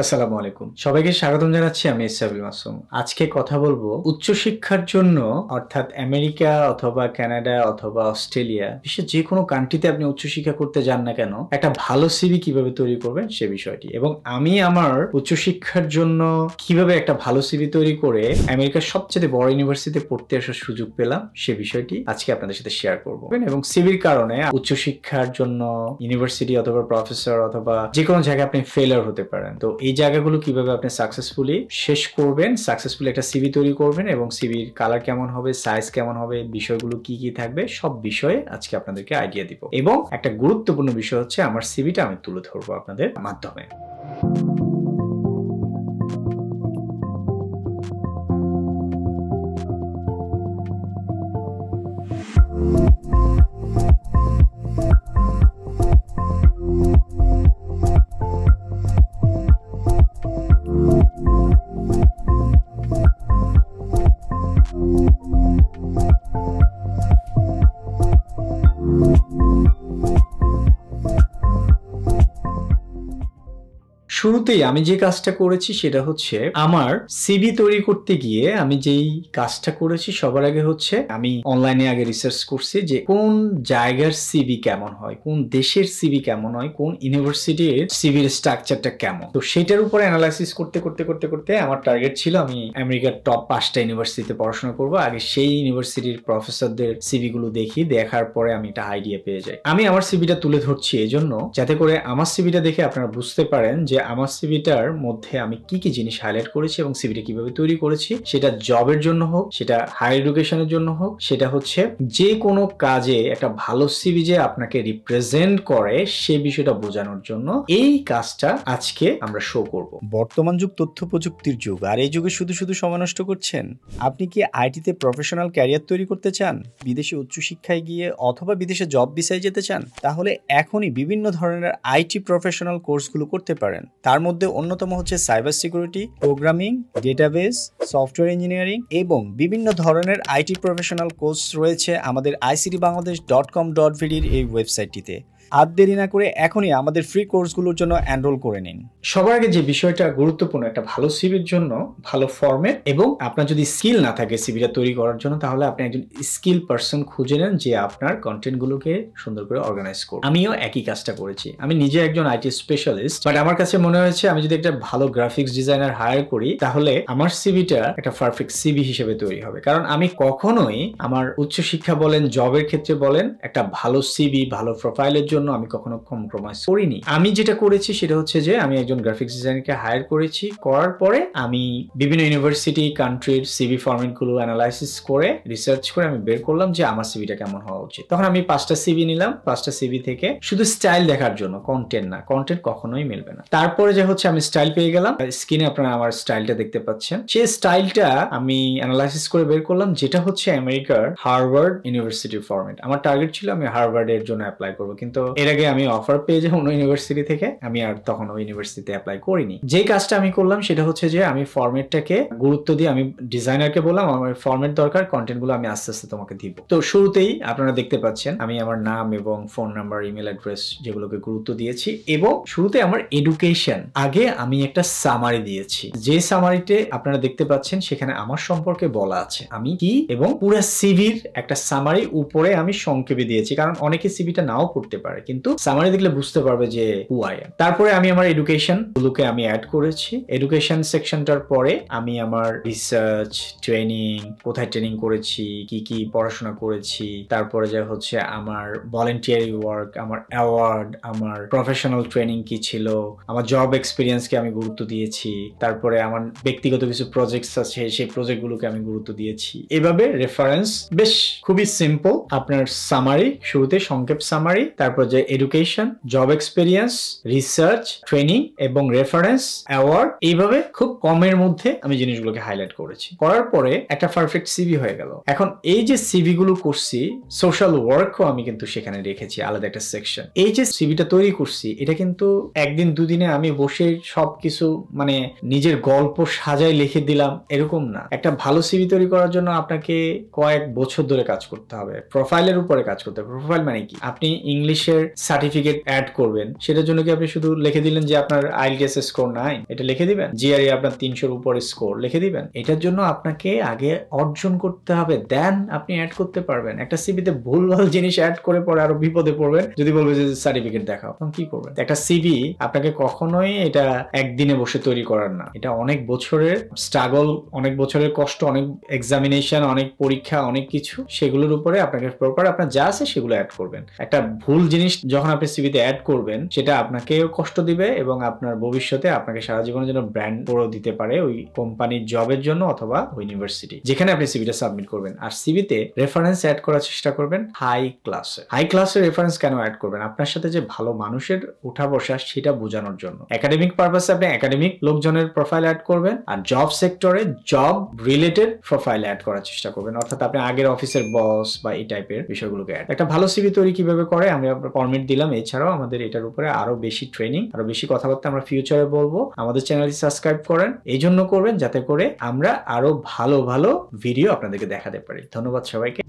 আসসালামু আলাইকুম, সবাইকে স্বাগতম জানাচ্ছি। আমি ইসাবুল মাসুম। আজকে কথা বলবো উচ্চশিক্ষার জন্য, অর্থাৎ আমেরিকা অথবা কানাডা অথবা অস্ট্রেলিয়া, বিশ্বের যে কোনো কান্ট্রিতে আপনি উচ্চশিক্ষা করতে যান না কেন, একটা ভালো সিভি কিভাবে তৈরি করবেন সে বিষয়টি, এবং আমি আমার উচ্চশিক্ষার জন্য কিভাবে একটা ভালো সিভি তৈরি করে আমেরিকার সবচেয়ে বড় ইউনিভার্সিটিতে পড়তে আসার সুযোগ পেলাম সে বিষয়টি আজকে আপনাদের সাথে শেয়ার করবো। এবং সিভির কারণে উচ্চশিক্ষার জন্য ইউনিভার্সিটি অথবা প্রফেসর অথবা যে কোনো জায়গায় আপনি ফেলার হতে পারেন। তো এই জায়গাগুলো কিভাবে আপনি সাকসেসফুলি শেষ করবেন, সাকসেসফুলি একটা সিভি তৈরি করবেন, এবং সিভির কালার কেমন হবে, সাইজ কেমন হবে, বিষয়গুলো কি কি থাকবে, সব বিষয়ে আজকে আপনাদেরকে আইডিয়া দিব। এবং একটা গুরুত্বপূর্ণ বিষয় হচ্ছে আমার সিভিটা আমি তুলে ধরবো আপনাদের মাধ্যমে। শুরুতেই আমি যে কাজটা করেছি সেটা হচ্ছে, আমার সিভি তৈরি করতে গিয়ে আমি যেই কাজটা করেছি সবার আগে হচ্ছে আমি অনলাইনে আগে রিসার্চ করছি যে কোন জায়গার সিভি কেমন হয়, কোন দেশের সিভি কেমন হয়, কোন ইউনিভার্সিটির সিভির স্ট্রাকচারটা কেমন। তো সেটার উপরে অ্যানালাইসিস করতে করতে করতে করতে আমার টার্গেট ছিল আমি আমেরিকার টপ 5টা ইউনিভার্সিটিতে পড়াশোনা করব। আগে সেই ইউনিভার্সিটির প্রফেসরদের সিভি গুলো দেখি, দেখার পরে আমি একটা আইডিয়া পেয়ে যাই। আমি আমার সিভিটা তুলে ধরছি এই জন্য যাতে করে আমার সিভিটা দেখে আপনারা বুঝতে পারেন যে আমার সিভিটার মধ্যে আমি কি কি জিনিস হাইলাইট করেছি এবং সিভিটা কিভাবে তৈরি করেছি। সেটা জবের জন্য হোক, সেটা হায়ার এডুকেশনের জন্য হোক, সেটা হচ্ছে যে কোনো কাজে একটা ভালো সিভি যে আপনাকে রিপ্রেজেন্ট করে সে বিষয়টা বোঝানোর জন্য এই কাজটা আজকে আমরা শো করব। বর্তমান যুগ তথ্য প্রযুক্তির যুগ, আর এই যুগে শুধু শুধু সময় নষ্ট করছেন। আপনি কি আইটিতে প্রফেশনাল ক্যারিয়ার তৈরি করতে চান, বিদেশে উচ্চশিক্ষায় গিয়ে অথবা বিদেশে জব ভিসায় যেতে চান? তাহলে এখনই বিভিন্ন ধরনের আইটি প্রফেশনাল কোর্সগুলো করতে পারেন। তার মধ্যে অন্যতম হচ্ছে cyber security, programming, database, software engineering এবং বিভিন্ন ধরনের আইটি প্রফেশনাল কোর্স রয়েছে আমাদের ictbangladesh.com.vd এই ওয়েবসাইটটিতে। আর দেরি না করে এখনই আমাদের ফ্রি কোর্সগুলোর জন্য এনরোল করে নিন। সবার আগে যে বিষয়টা গুরুত্বপূর্ণ, একটা ভালো সিভির জন্য ভালো ফরম্যাট, এবং আপনার যদি স্কিল না থাকে সিভিটা তৈরি করার জন্য, তাহলে আপনি একজন স্কিল পারসন খুঁজে নেন যে আপনার কন্টেন্ট গুলোকে সুন্দর করে অর্গানাইজ করবে। আমিও একই কাজটা করেছি। আমি নিজে একজন আইটি স্পেশালিস্ট, বাট আমার কাছে মনে হয়েছে আমি যদি একটা ভালো গ্রাফিক্স ডিজাইনার হায়ার করি তাহলে আমার সিভিটা একটা পারফেক্ট সিভি হিসেবে তৈরি হবে। কারণ আমি কখনোই আমার উচ্চশিক্ষা বলেন, জবের ক্ষেত্রে বলেন, একটা ভালো সিভি, ভালো প্রোফাইলের জন্য আমি কখনো কম্প্রোমাইজ করিনি। আমি যেটা করেছি সেটা হচ্ছে যে আমি একজন গ্রাফিক্স ডিজাইনারকে হায়ার করেছি, করার পরে আমি বিভিন্ন ইউনিভার্সিটি, কান্ট্রির সিভি ফরম্যাট গুলো অ্যানালাইসিস করে, রিসার্চ করে আমি বের করলাম যে আমার সিভিটা কেমন হওয়া উচিত। তখন আমি 5টা সিভি নিলাম। 5টা সিভি থেকে শুধু স্টাইল দেখার জন্য, কন্টেন্ট না, কন্টেন্ট কখনোই মিলবে না। তারপরে যে হচ্ছে আমি স্টাইল পেয়ে গেলাম, স্ক্রিনে আপনারা আমার স্টাইলটা দেখতে পাচ্ছেন। সেই স্টাইলটা আমি অ্যানালাইসিস করে বের করলাম যেটা হচ্ছে আমেরিকার হার্ভার্ড ইউনিভার্সিটির ফরম্যাট। আমার টার্গেট ছিল আমি হার্ভার্ডের জন্য অ্যাপ্লাই করবো, কিন্তু এর আগে আমি অফার পেয়ে যাই অন্য ইউনিভার্সিটি থেকে, আমি আর তখন ওই ইউনিভার্সিটিতে অ্যাপ্লাই করিনি। যে কাজটা আমি করলাম সেটা হচ্ছে যে আমি ফরম্যাটটাকে গুরুত্ব দিয়ে আমি ডিজাইনারকে বললাম আমার ফরম্যাট দরকার, কন্টেন্ট গুলো আমি আস্তে আস্তে তোমাকে দিব। তো শুরুতেই আপনারা দেখতে পাচ্ছেন আমি আমার নাম এবং ফোন নাম্বার, ইমেল অ্যাড্রেস যেগুলোকে গুরুত্ব দিয়েছি, এবং শুরুতে আমার এডুকেশন আগে আমি একটা সামারি দিয়েছি। যে সামারিতে আপনারা দেখতে পাচ্ছেন সেখানে আমার সম্পর্কে বলা আছে আমি কি, এবং পুরো সিভির একটা সামারি উপরে আমি সংক্ষেপে দিয়েছি, কারণ অনেকে সিভিটা নাও পড়তে পারে, কিন্তু সামারি দেখলে বুঝতে পারবে যে হু আই এম। তারপরে আমি আমার এডুকেশন গুলোকে আমি অ্যাড করেছি। এডুকেশন সেকশনটার পরে আমি আমার রিসার্চ, ট্রেনিং, কোথায় ট্রেনিং করেছি, কি কি পড়াশোনা করেছি, তারপরে যা হচ্ছে আমার ভলেন্টিয়ারি ওয়ার্ক, আমার অ্যাওয়ার্ড, আমার প্রফেশনাল ট্রেনিং কি ছিল, আমার জব এক্সপিরিয়েন্সকে আমি গুরুত্ব দিয়েছি, তারপরে আমার ব্যক্তিগত কিছু প্রজেক্টস আছে সেই প্রজেক্টগুলোকে আমি গুরুত্ব দিয়েছি। এভাবে রেফারেন্স বেশ খুবই সিম্পল। আপনার সামারি, শুরুতে সংক্ষেপ সামারি, তারপর যে education, job experience, research, training এবং রেফারেন্স, অ্যাওয়ার্ড, এইভাবে খুব কমের মধ্যে আমি জিনিসগুলোকে হাইলাইট করেছি। করার পরে একটা পারফেক্ট সিভি হয়ে গেল। এখন এই যে সিভি গুলো করছি, সোশ্যাল ওয়ার্কও আমি কিন্তু সেখানে রেখেছি আলাদা একটা সেকশন। এই যে সিভিটা তৈরি করছি এটা কিন্তু একদিন দুদিনে আমি বসে সবকিছু মানে নিজের গল্প সাজাই লিখে দিলাম এরকম না। একটা ভালো সিভি তৈরি করার জন্য আপনাকে কয়েক বছর ধরে কাজ করতে হবে, প্রোফাইলের উপরে কাজ করতে হবে। প্রোফাইল মানে কি, আপনি ইংলিশে কিসের সার্টিফিকেট অ্যাড করবেন, সেটার জন্য কি আপনি শুধু লিখে দিলেন যে আপনার আইএলটিএস স্কোর 9, এটা লিখে দিবেন? জিআরই আপনার 300-র উপরে স্কোর লিখে দিবেন? এটার জন্য আপনাকে আগে অর্জন করতে হবে, দেন আপনি অ্যাড করতে পারবেন। একটা সিভিতে ভুলভাল জিনিস অ্যাড করে পরে আরো বিপদে পড়বেন যদি বলবে যে সার্টিফিকেট দেখাও, তখন কি করবেন? একটা সিভি আপনাকে কখনোই এটা একদিনে বসে তৈরি করার না, এটা অনেক বছরের স্ট্রাগল, অনেক বছরের কষ্ট, অনেক এক্সামিনেশন, অনেক পরীক্ষা, অনেক কিছু, সেগুলোর উপরে আপনাকে প্রপার আপনার যা আছে সেগুলো অ্যাড করবেন। একটা ভুল জিনিস যখন আপনি সিভিতে অ্যাড করবেন সেটা আপনাকেও কষ্ট দিবে এবং আপনার ভবিষ্যতে আপনাকে সারা জীবনের জন্য ব্র্যান্ড করে দিতে পারে ওই কোম্পানির জবের জন্য অথবা ইউনিভার্সিটি যেখানে আপনি সিভিটা সাবমিট করবেন। আর সিভিতে রেফারেন্স অ্যাড করার চেষ্টা করবেন হাই ক্লাসে। হাই ক্লাসের রেফারেন্স কেন অ্যাড করবেন? আপনার সাথে যে ভালো মানুষের উঠা বসা সেটা বোঝানোর জন্য। একাডেমিক পারপাসে আপনি একাডেমিক লোকজনের প্রোফাইল অ্যাড করবেন, আর জব সেক্টরে জব রিলেটেড প্রোফাইল অ্যাড করার চেষ্টা করবেন, অর্থাৎ আপনি আগের অফিসের বস বা এই টাইপের বিষয়গুলোকে অ্যাড। একটা ভালো সিভি তৈরি কিভাবে করে আমরা ফরম্যাট দিলাম। এছাড়াও আমাদের এটার উপরে আরো বেশি ট্রেনিং, আরো বেশি কথাবার্তা আমরা ফিউচারে বলবো। আমাদের চ্যানেলটি সাবস্ক্রাইব করেন, এই জন্য করবেন যাতে করে আমরা আরো ভালো ভালো ভিডিও আপনাদেরকে দেখাতে পারি। ধন্যবাদ সবাইকে।